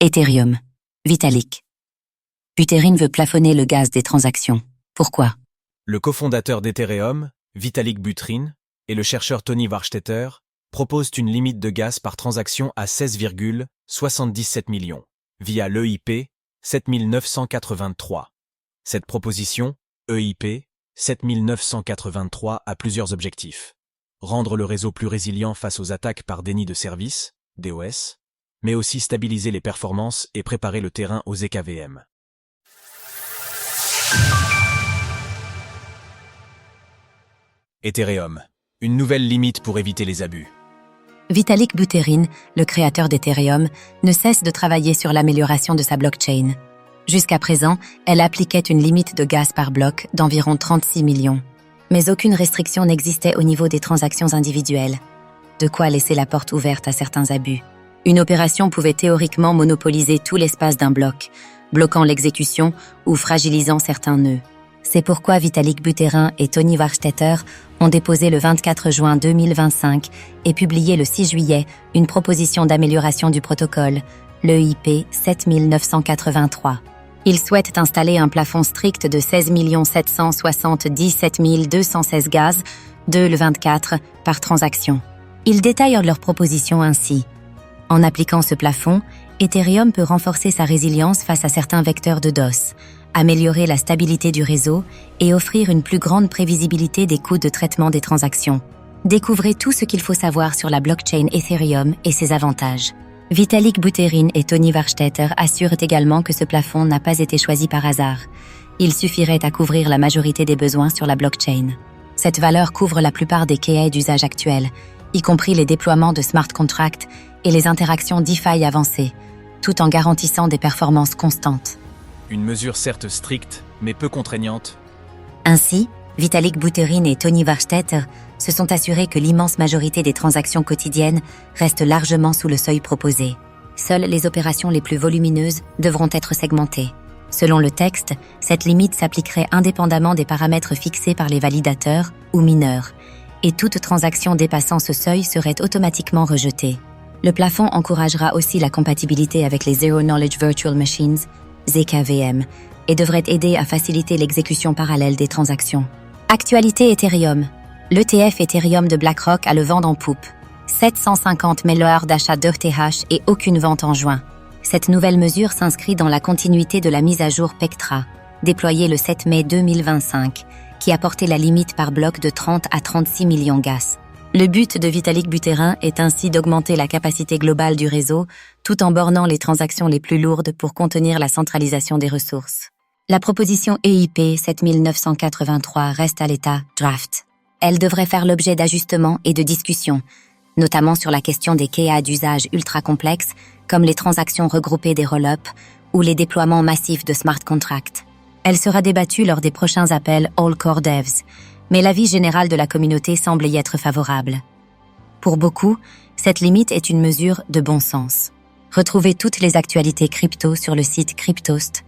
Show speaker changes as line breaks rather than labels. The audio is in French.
Ethereum. Vitalik. Buterin veut plafonner le gaz des transactions. Pourquoi?
Le cofondateur d'Ethereum, Vitalik Buterin, et le chercheur Tony Warstetter proposent une limite de gaz par transaction à 16,77 millions, via l'EIP 7983. Cette proposition, EIP 7983, a plusieurs objectifs. Rendre le réseau plus résilient face aux attaques par déni de service, DOS, mais aussi stabiliser les performances et préparer le terrain aux EKVM. Ethereum. Une nouvelle limite pour éviter les abus.
Vitalik Buterin, le créateur d'Ethereum, ne cesse de travailler sur l'amélioration de sa blockchain. Jusqu'à présent, elle appliquait une limite de gaz par bloc d'environ 36 millions. Mais aucune restriction n'existait au niveau des transactions individuelles. De quoi laisser la porte ouverte à certains abus. Une opération pouvait théoriquement monopoliser tout l'espace d'un bloc, bloquant l'exécution ou fragilisant certains nœuds. C'est pourquoi Vitalik Buterin et Tony Warstetter ont déposé le 24 juin 2025 et publié le 6 juillet une proposition d'amélioration du protocole, l'EIP 7983. Ils souhaitent installer un plafond strict de 16 777 216 gaz, le 24, par transaction. Ils détaillent leur proposition ainsi. En appliquant ce plafond, Ethereum peut renforcer sa résilience face à certains vecteurs de DOS, améliorer la stabilité du réseau et offrir une plus grande prévisibilité des coûts de traitement des transactions. Découvrez tout ce qu'il faut savoir sur la blockchain Ethereum et ses avantages. Vitalik Buterin et Tony Warstetter assurent également que ce plafond n'a pas été choisi par hasard. Il suffirait à couvrir la majorité des besoins sur la blockchain. Cette valeur couvre la plupart des cas d'usage actuels, y compris les déploiements de smart contracts et les interactions DeFi avancées, tout en garantissant des performances constantes.
Une mesure certes stricte, mais peu contraignante.
Ainsi, Vitalik Buterin et Tony Warstetter se sont assurés que l'immense majorité des transactions quotidiennes restent largement sous le seuil proposé. Seules les opérations les plus volumineuses devront être segmentées. Selon le texte, cette limite s'appliquerait indépendamment des paramètres fixés par les validateurs ou mineurs, et toute transaction dépassant ce seuil serait automatiquement rejetée. Le plafond encouragera aussi la compatibilité avec les Zero Knowledge Virtual Machines, ZKVM, et devrait aider à faciliter l'exécution parallèle des transactions. Actualité Ethereum. L'ETF Ethereum de BlackRock a le vent en poupe. 750 milliards d'achats d'ETH et aucune vente en juin. Cette nouvelle mesure s'inscrit dans la continuité de la mise à jour Pectra, déployée le 7 mai 2025, qui a porté la limite par bloc de 30 à 36 millions gas. Le but de Vitalik Buterin est ainsi d'augmenter la capacité globale du réseau, tout en bornant les transactions les plus lourdes pour contenir la centralisation des ressources. La proposition EIP 7983 reste à l'état draft. Elle devrait faire l'objet d'ajustements et de discussions, notamment sur la question des cas d'usage ultra complexes, comme les transactions regroupées des roll-ups ou les déploiements massifs de smart contracts. Elle sera débattue lors des prochains appels All Core Devs, mais l'avis général de la communauté semble y être favorable. Pour beaucoup, cette limite est une mesure de bon sens. Retrouvez toutes les actualités crypto sur le site cryptost.fr.